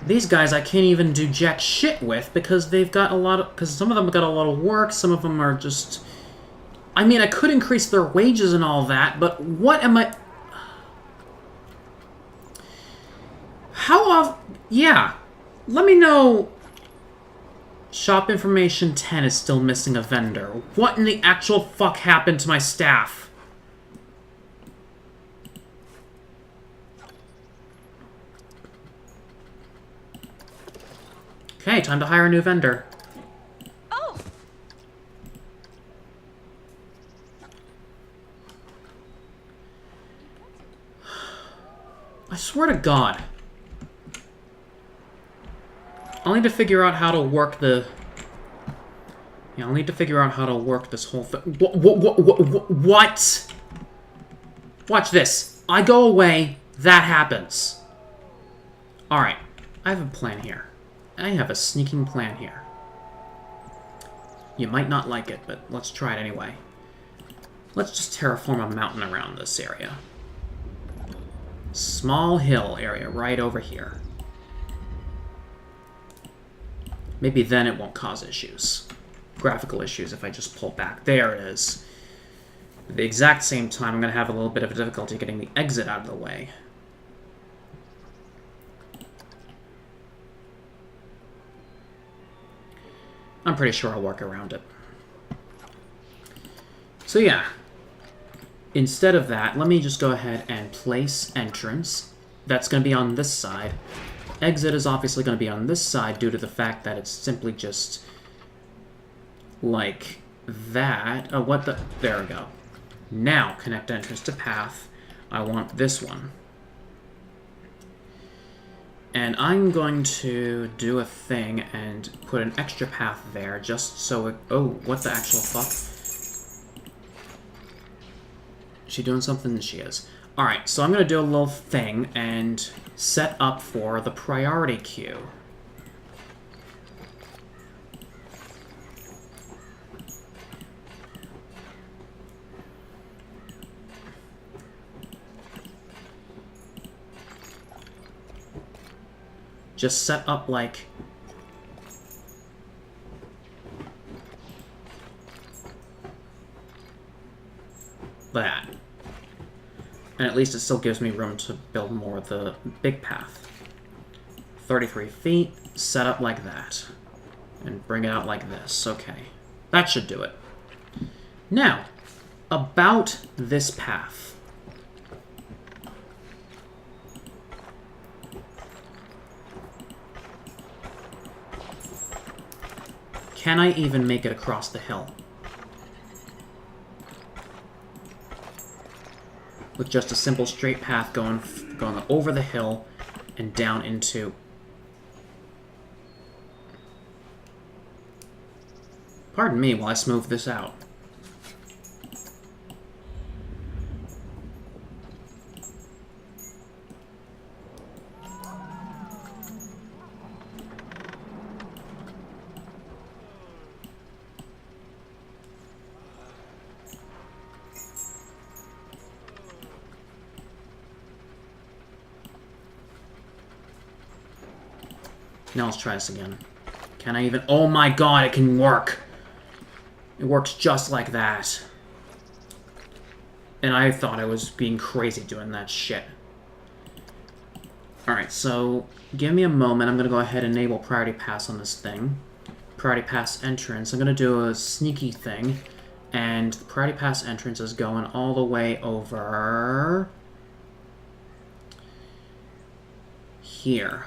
These guys I can't even do jack shit with because they've got a lot of... Because some of them have got a lot of work, some of them are just... I mean, I could increase their wages and all that, but what am I... How often... Yeah. Let me know... Shop information 10 is still missing a vendor. What in the actual fuck happened to my staff? Okay, time to hire a new vendor. Oh. I swear to God. I'll need to figure out how to work the... Yeah, I'll need to figure out how to work this whole thing. What? Watch this. I go away, that happens. Alright, I have a plan here. I have a sneaking plan here. You might not like it, but let's try it anyway. Let's just terraform a mountain around this area. Small hill area right over here. Maybe then it won't cause issues. Graphical issues if I just pull back. There it is. At the exact same time, I'm going to have a little bit of difficulty getting the exit out of the way. I'm pretty sure I'll work around it. So yeah. Instead of that, let me just go ahead and place entrance. That's going to be on this side. Exit is obviously going to be on this side due to the fact that it's simply just like that. Oh, what the... There we go. Now, connect entrance to path. I want this one. And I'm going to do a thing and put an extra path there just so it... Oh, what the actual fuck? Is she doing something? She is. Alright, so I'm going to do a little thing and set up for the priority queue. Just set up like... that. And at least it still gives me room to build more of the big path. 33 feet, set up like that. And bring it out like this. Okay. That should do it. Now, about this path. Can I even make it across the hill? With just a simple straight path going over the hill and down into... Pardon me while I smooth this out. Now let's try this again. Can I even... Oh my god, it can work! It works just like that. And I thought I was being crazy doing that shit. Alright, so give me a moment. I'm going to go ahead and enable priority pass on this thing. Priority pass entrance. I'm going to do a sneaky thing. And the priority pass entrance is going all the way over here.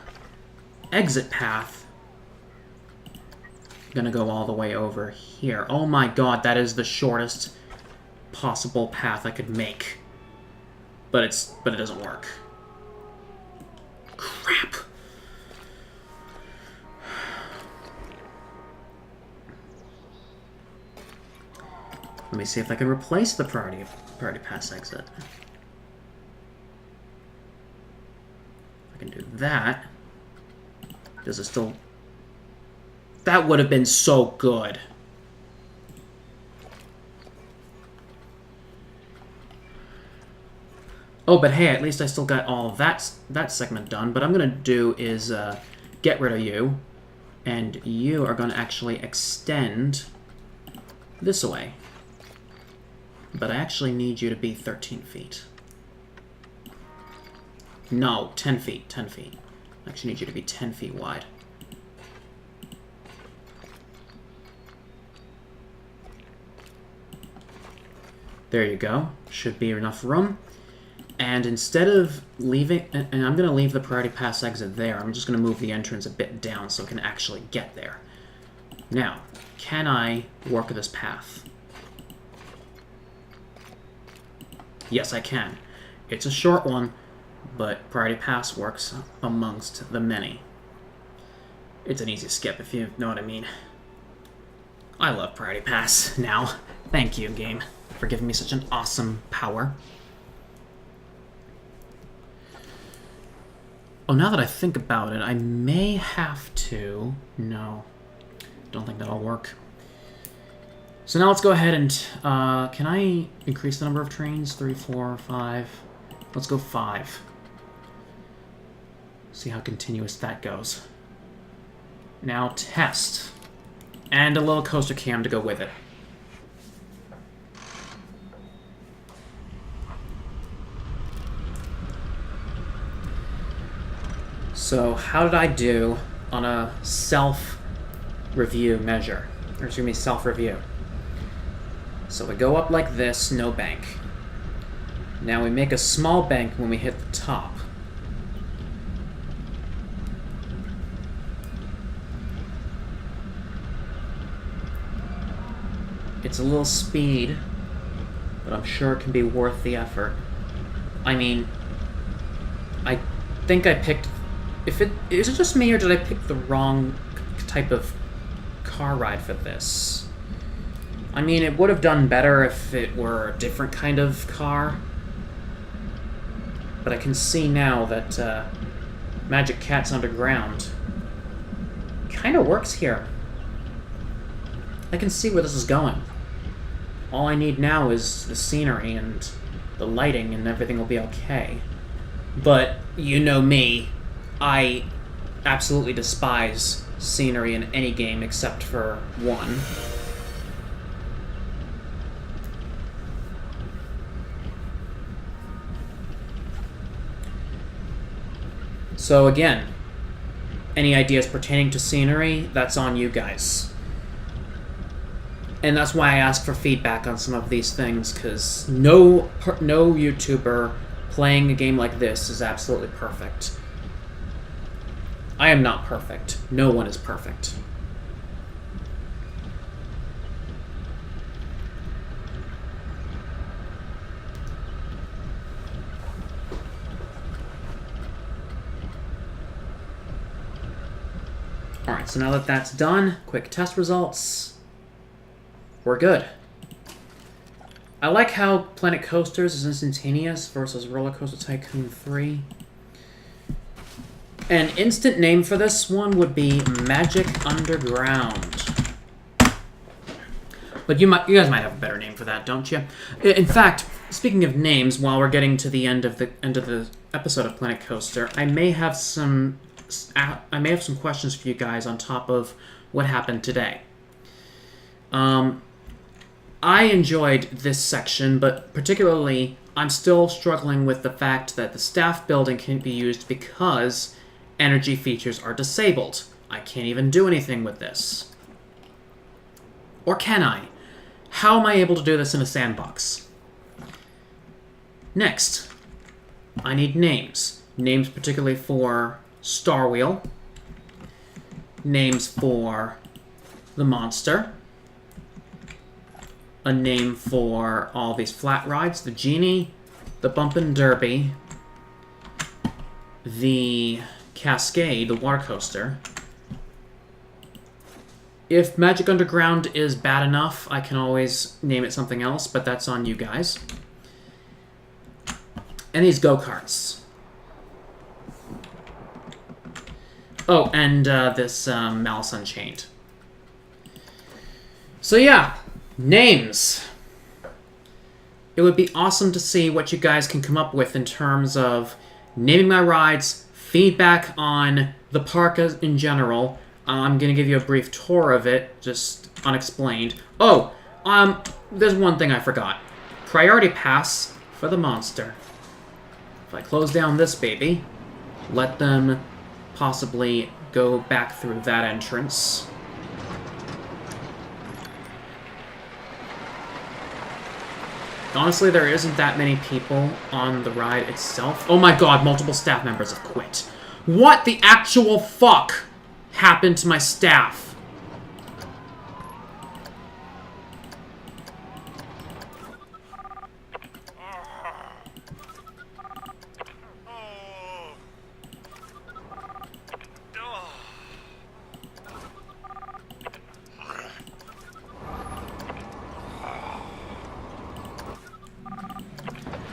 Exit path. Gonna go all the way over here. Oh my god, that is the shortest possible path I could make. But it doesn't work. Crap. Let me see if I can replace the priority pass exit. I can do that. Does it still... That would have been so good. Oh, but hey, at least I still got all of that segment done. But I'm going to do is get rid of you. And you are going to actually extend this way. But I actually need you to be 13 feet. No, 10 feet, 10 feet. I actually need you to be 10 feet wide. There you go. Should be enough room. And instead of leaving... And I'm going to leave the priority pass exit there. I'm just going to move the entrance a bit down so it can actually get there. Now, can I work this path? Yes, I can. It's a short one, but priority pass works amongst the many. It's an easy skip, if you know what I mean. I love priority pass now. Thank you, game, for giving me such an awesome power. Oh, now that I think about it, I may have to... No. Don't think that'll work. So now let's go ahead and... can I increase the number of trains? 3, 4, 5... Let's go 5. See how continuous that goes. Now test. And a little coaster cam to go with it. So how did I do on a self-review measure? Or excuse me, self-review. So we go up like this, no bank. Now we make a small bank when we hit the top. It's a little speed, but I'm sure it can be worth the effort. I mean, I think I picked... Is it just me, or did I pick the wrong type of car ride for this? I mean, it would have done better if it were a different kind of car. But I can see now that Magic Cat's Underground kind of works here. I can see where this is going. All I need now is the scenery and the lighting, and everything will be okay. But you know me, I absolutely despise scenery in any game except for one. So again, any ideas pertaining to scenery, that's on you guys. And that's why I ask for feedback on some of these things, because no YouTuber playing a game like this is absolutely perfect. I am not perfect. No one is perfect. Alright, so now that that's done, quick test results. We're good. I like how Planet Coasters is instantaneous versus Roller Coaster Tycoon 3. An instant name for this one would be Magic Underground. But you guys might have a better name for that, don't you? In fact, speaking of names, while we're getting to the end of the episode of Planet Coaster, I may have some questions for you guys on top of what happened today. I enjoyed this section, but particularly I'm still struggling with the fact that the staff building can't be used because energy features are disabled. I can't even do anything with this. Or can I? How am I able to do this in a sandbox? Next, I need names. Names particularly for Starwheel. Names for the monster. A name for all these flat rides. The Genie, the Bumpin' Derby, the Cascade, the water coaster. If Magic Underground is bad enough, I can always name it something else, but that's on you guys. And these go-karts. Oh, and this Malice Unchained. So yeah, names. It would be awesome to see what you guys can come up with in terms of naming my rides, feedback on the park in general. I'm going to give you a brief tour of it, just unexplained. Oh, there's one thing I forgot. Priority pass for the monster. If I close down this baby, let them possibly go back through that entrance. Honestly, there isn't that many people on the ride itself. Oh my god, multiple staff members have quit. What the actual fuck happened to my staff?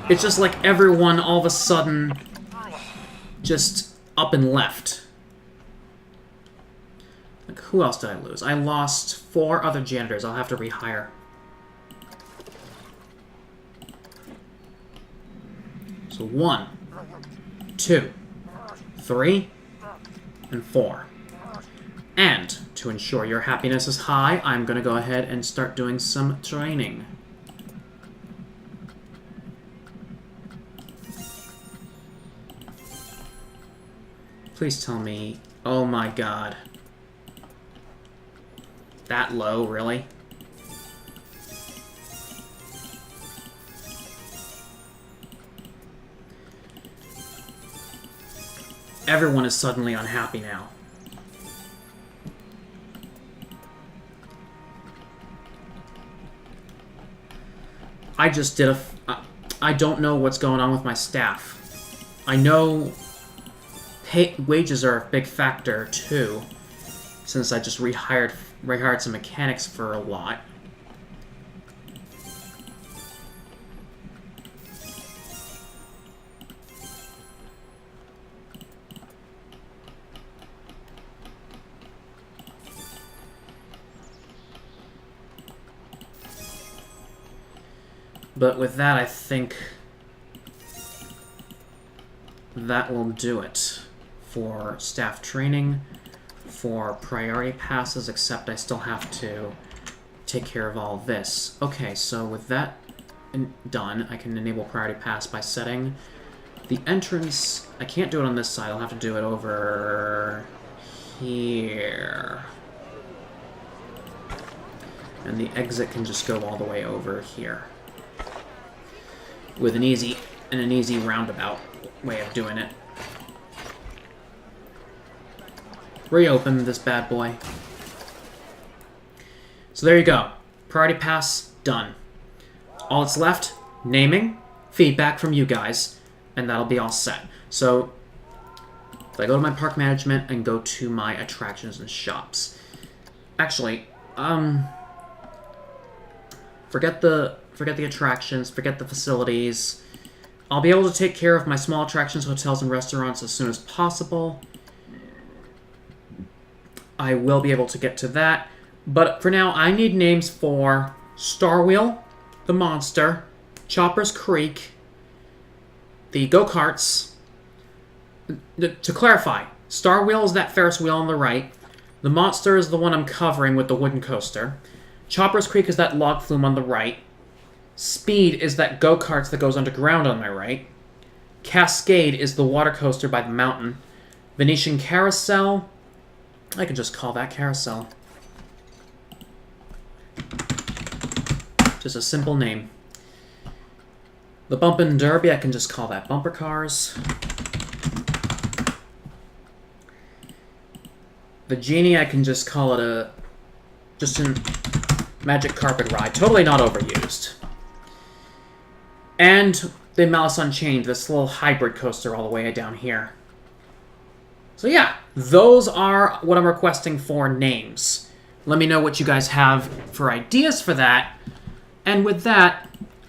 It's just like everyone all of a sudden just up and left. Like, who else did I lose? I lost 4 other janitors. I'll have to rehire. So 1, 2, 3, and 4. And to ensure your happiness is high, I'm going to go ahead and start doing some training. Please tell me... Oh my god. That low, really? Everyone is suddenly unhappy now. I just did I don't know what's going on with my staff. I know... wages are a big factor, too, since I just rehired some mechanics for a lot. But with that, I think that will do it for staff training, for priority passes, except I still have to take care of all this. Okay, so with that done, I can enable priority pass by setting the entrance. I can't do it on this side, I'll have to do it over here. And the exit can just go all the way over here. With an easy roundabout way of doing it. Reopen this bad boy. So there you go. Priority pass done. All that's left, naming, feedback from you guys, and that'll be all set. So if I go to my park management and go to my attractions and shops. Actually, forget the attractions, forget the facilities. I'll be able to take care of my small attractions, hotels, and restaurants as soon as possible. I will be able to get to that. But for now, I need names for Starwheel, the monster, Chopper's Creek, the go-karts. To clarify, Starwheel is that Ferris wheel on the right. The monster is the one I'm covering with the wooden coaster. Chopper's Creek is that log flume on the right. Speed is that go-karts that goes underground on my right. Cascade is the water coaster by the mountain. Venetian Carousel, I can just call that Carousel. Just a simple name. The Bumpin' Derby, I can just call that Bumper Cars. The Genie, I can just call it a Magic Carpet Ride. Totally not overused. And the Malice Unchained, this little hybrid coaster all the way down here. So yeah, those are what I'm requesting for names. Let me know what you guys have for ideas for that. And with that,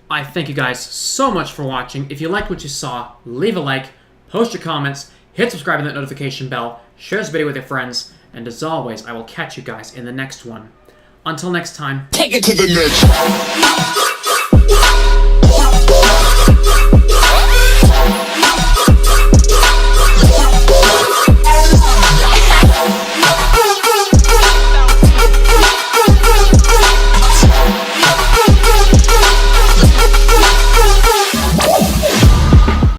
I thank you guys so much for watching. If you liked what you saw, leave a like, post your comments, hit subscribe and that notification bell, share this video with your friends, and as always, I will catch you guys in the next one. Until next time, take it to the next.